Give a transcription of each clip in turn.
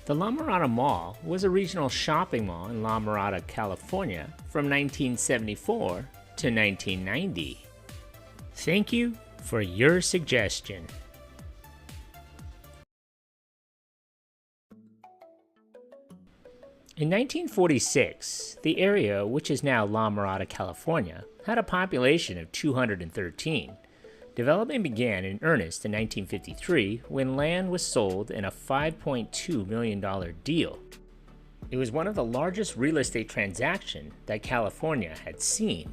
The La Mirada Mall was a regional shopping mall in La Mirada, California from 1974 to 1990. Thank you for your suggestion. In 1946, the area, which is now La Mirada, California, had a population of 213. Development began in earnest in 1953 when land was sold in a $5.2 million deal. It was one of the largest real estate transactions that California had seen.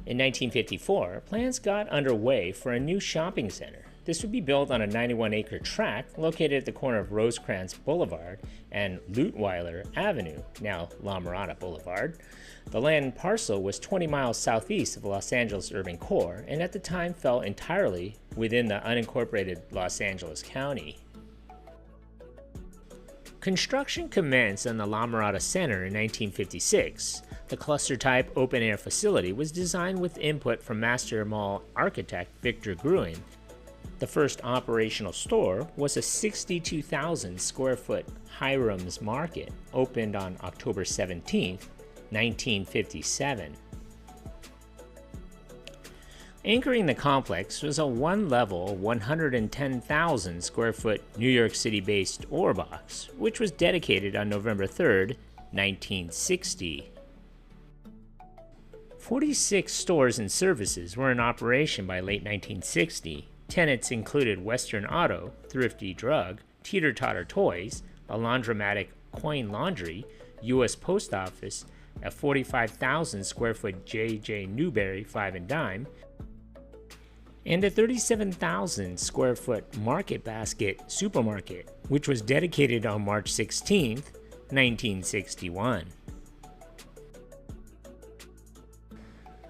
In 1954, plans got underway for a new shopping center. This would be built on a 91-acre tract located at the corner of Rosecrans Boulevard and Luitwieler Avenue, now La Mirada Boulevard. The land parcel was 20 miles southeast of the Los Angeles urban core and at the time fell entirely within the unincorporated Los Angeles County. Construction commenced on the La Mirada Center in 1956. The cluster-type open-air facility was designed with input from master mall architect Victor Gruen. The first operational store was a 62,000 square foot Hiram's Market, opened on October 17, 1957. Anchoring the complex was a one-level, 110,000 square foot New York City-based ore box, which was dedicated on November 3, 1960. 46 stores and services were in operation by late 1960. Tenants included Western Auto, Thrifty Drug, Teeter Totter Toys, a laundromatic Coin Laundry, U.S. Post Office, a 45,000 square foot J.J. Newberry 5 and Dime, and a 37,000 square foot Market Basket supermarket, which was dedicated on March 16, 1961.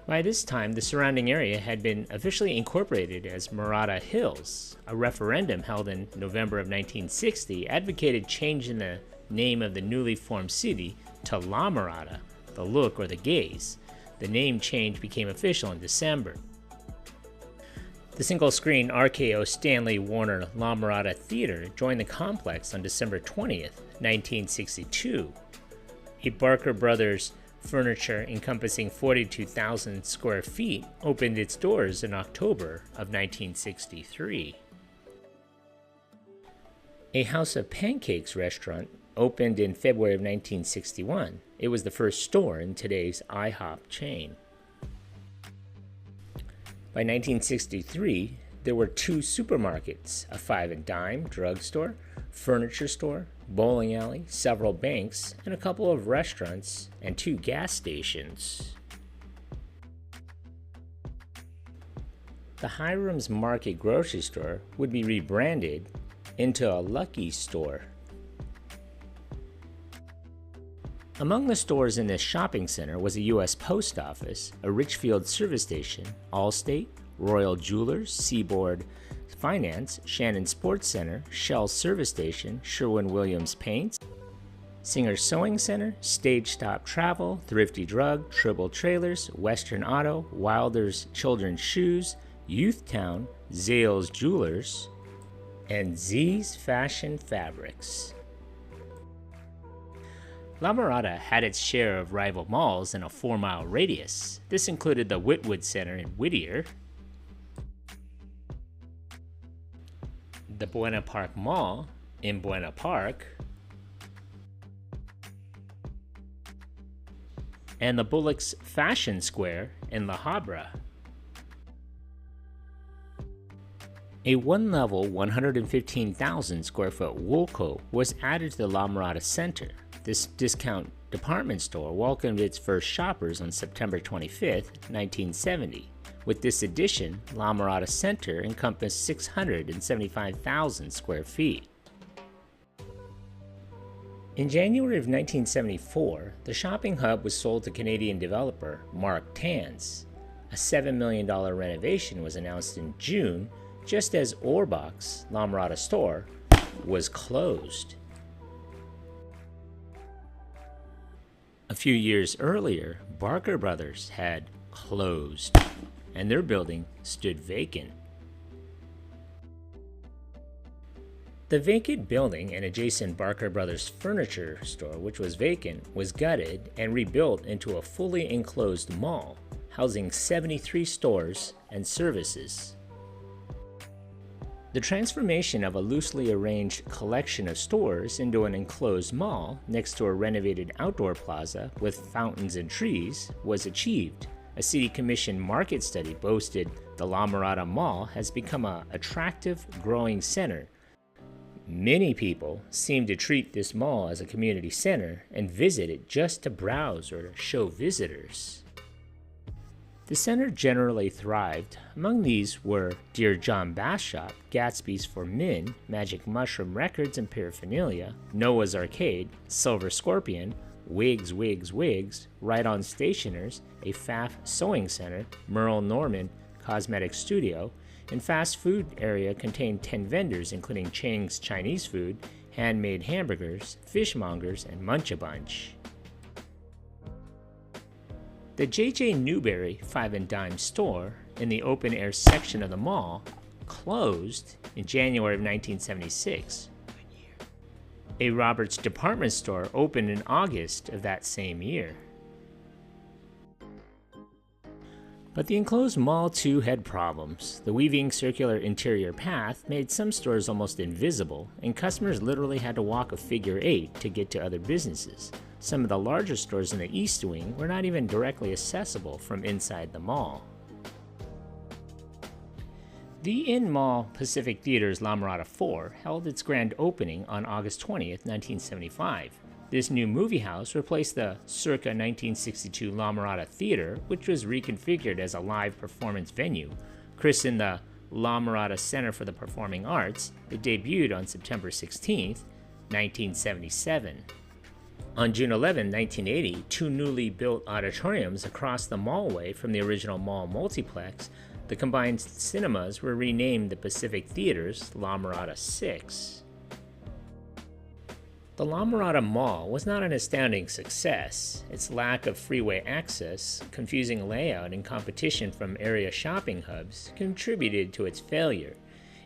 By this time, the surrounding area had been officially incorporated as Mirada Hills. A referendum held in November of 1960 advocated changing the name of the newly formed city to La Mirada, the look or the gaze. The name change became official in December. The single-screen RKO Stanley Warner La Mirada Theater joined the complex on December 20th, 1962. A Barker Brothers Furniture encompassing 42,000 square feet opened its doors in October of 1963. A House of Pancakes restaurant opened in February of 1961. It was the first store in today's IHOP chain. By 1963, there were 2 supermarkets, a 5 and Dime drugstore, furniture store, bowling alley, several banks, and a couple of restaurants and 2 gas stations. The Hiram's Market grocery store would be rebranded into a Lucky store. Among the stores in this shopping center was a U.S. Post Office, a Richfield service station, Allstate, Royal Jewelers, Seaboard Finance, Shannon Sports Center, Shell Service Station, Sherwin-Williams Paints, Singer Sewing Center, Stage Stop Travel, Thrifty Drug, Tribble Trailers, Western Auto, Wilder's Children's Shoes, Youth Town, Zales Jewelers, and Z's Fashion Fabrics. La Mirada had its share of rival malls in a 4-mile radius. This included the Whitwood Center in Whittier, the Buena Park Mall in Buena Park, and the Bullock's Fashion Square in La Habra. A one-level, 115,000 square foot Woolco was added to the La Mirada Center. This discount department store welcomed its first shoppers on September 25, 1970. With this addition, La Mirada Center encompassed 675,000 square feet. In January of 1974, the shopping hub was sold to Canadian developer Mark Tanz. A $7 million renovation was announced in June, just as Orbox, La Mirada store, was closed. A few years earlier, Barker Brothers had closed, and their building stood vacant. The vacant building and adjacent Barker Brothers furniture store, which was vacant, was gutted and rebuilt into a fully enclosed mall, housing 73 stores and services. The transformation of a loosely arranged collection of stores into an enclosed mall next to a renovated outdoor plaza with fountains and trees was achieved. A city commission market study boasted the La Mirada Mall has become an attractive, growing center. Many people seem to treat this mall as a community center and visit it just to browse or to show visitors. The center generally thrived. Among these were Dear John Bass Shop, Gatsby's for Men, Magic Mushroom Records and Paraphernalia, Noah's Arcade, Silver Scorpion, Wigs, Right On Stationers, a Pfaff Sewing Center, Merle Norman Cosmetic Studio, and fast food area contained 10 vendors including Chang's Chinese food, handmade hamburgers, fishmongers, and Munch-a-Bunch. The J.J. Newberry 5 & Dime store in the open-air section of the mall closed in January of 1976. A Roberts department store opened in August of that same year. But the enclosed mall too had problems. The weaving circular interior path made some stores almost invisible, and customers literally had to walk a figure 8 to get to other businesses. Some of the larger stores in the East Wing were not even directly accessible from inside the mall. The in-mall Pacific Theater's La Mirada 4 held its grand opening on August 20th, 1975. This new movie house replaced the circa 1962 La Mirada Theater, which was reconfigured as a live performance venue. Christened the La Mirada Center for the Performing Arts, it debuted on September 16, 1977. On June 11, 1980, two newly built auditoriums across the mallway from the original mall multiplex, the combined cinemas were renamed the Pacific Theater's La Mirada 6. The La Mirada Mall was not an astounding success. Its lack of freeway access, confusing layout, and competition from area shopping hubs contributed to its failure.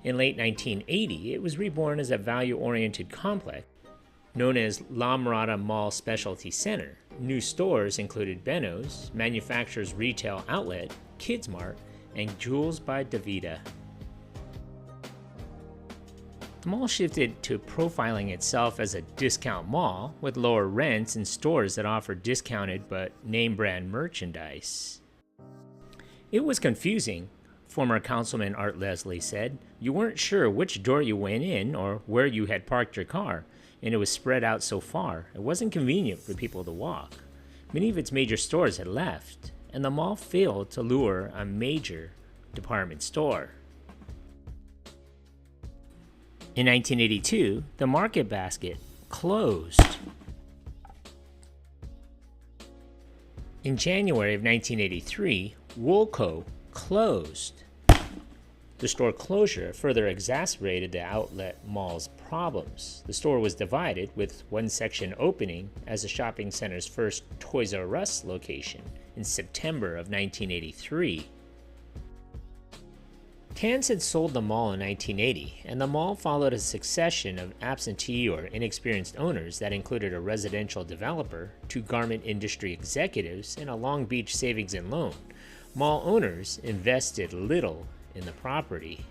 In late 1980, it was reborn as a value-oriented complex known as La Mirada Mall Specialty Center. New stores included Benno's, Manufacturers Retail Outlet, Kids Mart, and Jules by Davida. The mall shifted to profiling itself as a discount mall with lower rents and stores that offered discounted but name-brand merchandise. It was confusing, former Councilman Art Leslie said. You weren't sure which door you went in or where you had parked your car, and it was spread out so far, it wasn't convenient for people to walk. Many of its major stores had left, and the mall failed to lure a major department store. In 1982, the Market Basket closed. In January of 1983, Woolco closed. The store closure further exacerbated the outlet mall's problems. The store was divided, with one section opening as the shopping center's first Toys R Us location in September of 1983. Tan's had sold the mall in 1980, and the mall followed a succession of absentee or inexperienced owners that included a residential developer, two garment industry executives, and a Long Beach savings and loan. Mall owners invested little in the property.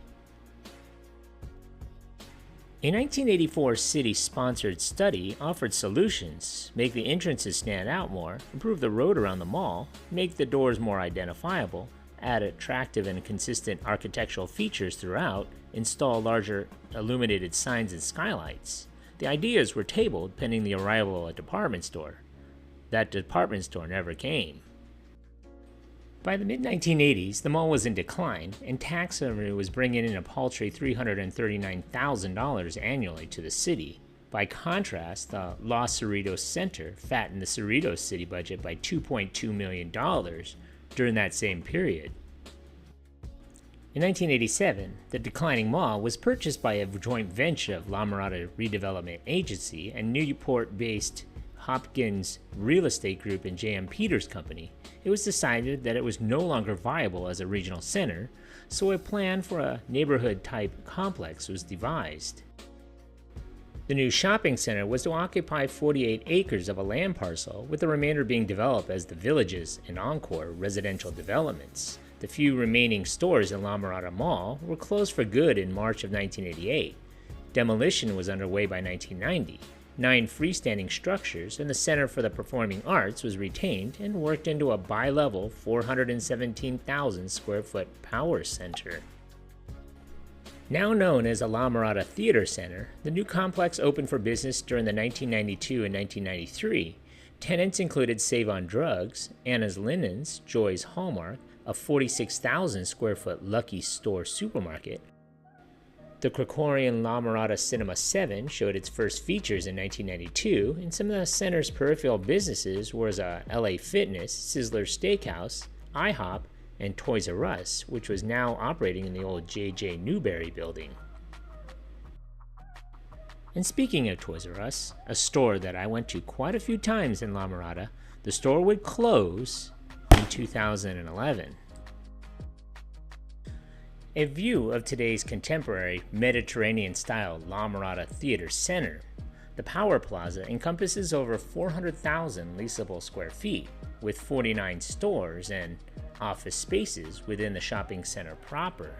A 1984 city-sponsored study offered solutions: make the entrances stand out more, improve the road around the mall, make the doors more identifiable, add attractive and consistent architectural features throughout, install larger illuminated signs and skylights. The ideas were tabled pending the arrival of a department store. That department store never came. By the mid-1980s, the mall was in decline, and tax revenue was bringing in a paltry $339,000 annually to the city. By contrast, the Los Cerritos Center fattened the Cerritos city budget by $2.2 million during that same period. In 1987, the declining mall was purchased by a joint venture of La Mirada Redevelopment Agency and Newport-based Hopkins Real Estate Group and J.M. Peters Company. It was decided that it was no longer viable as a regional center, so a plan for a neighborhood-type complex was devised. The new shopping center was to occupy 48 acres of a land parcel, with the remainder being developed as the Villages and Encore residential developments. The few remaining stores in La Mirada Mall were closed for good in March of 1988. Demolition was underway by 1990. 9 freestanding structures and the Center for the Performing Arts was retained and worked into a bi-level 417,000 square foot power center. Now known as the La Mirada Theater Center, the new complex opened for business during the 1992 and 1993. Tenants included Save on Drugs, Anna's Linens, Joy's Hallmark, a 46,000 square foot Lucky Store supermarket. The Krikorian La Mirada Cinema 7 showed its first features in 1992, and some of the center's peripheral businesses were LA Fitness, Sizzler Steakhouse, IHOP, and Toys R Us, which was now operating in the old J.J. Newberry building. And speaking of Toys R Us, a store that I went to quite a few times in La Mirada, the store would close in 2011. A view of today's contemporary Mediterranean-style La Mirada Theater Center. The Power Plaza encompasses over 400,000 leasable square feet, with 49 stores and office spaces within the shopping center proper.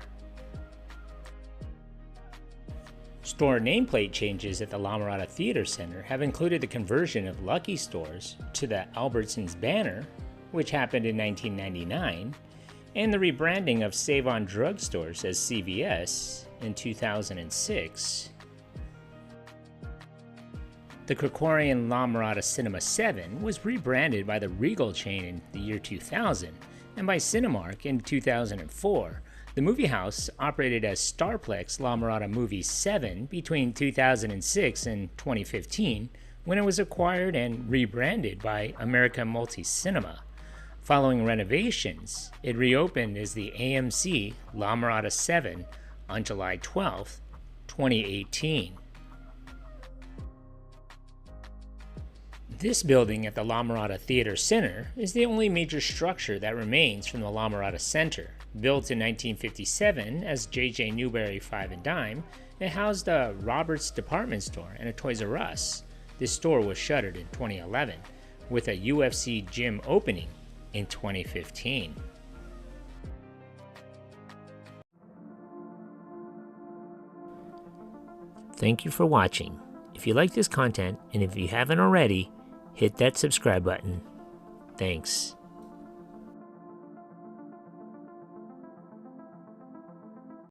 Store nameplate changes at the La Mirada Theater Center have included the conversion of Lucky Stores to the Albertsons banner, which happened in 1999, and the rebranding of Save on Drug Stores as CVS in 2006. The Krikorian La Mirada Cinema 7 was rebranded by the Regal chain in the year 2000, and by Cinemark in 2004. The movie house operated as Starplex La Mirada Movies 7 between 2006 and 2015, when it was acquired and rebranded by America Multi-Cinema. Following renovations, it reopened as the AMC La Mirada 7 on July 12, 2018. This building at the La Mirada Theater Center is the only major structure that remains from the La Mirada Center. Built in 1957 as J.J. Newberry 5 and Dime, it housed a Roberts department store and a Toys R Us. This store was shuttered in 2011, with a UFC gym opening in 2015. Thank you for watching. If you like this content, and if you haven't already, hit that subscribe button. Thanks.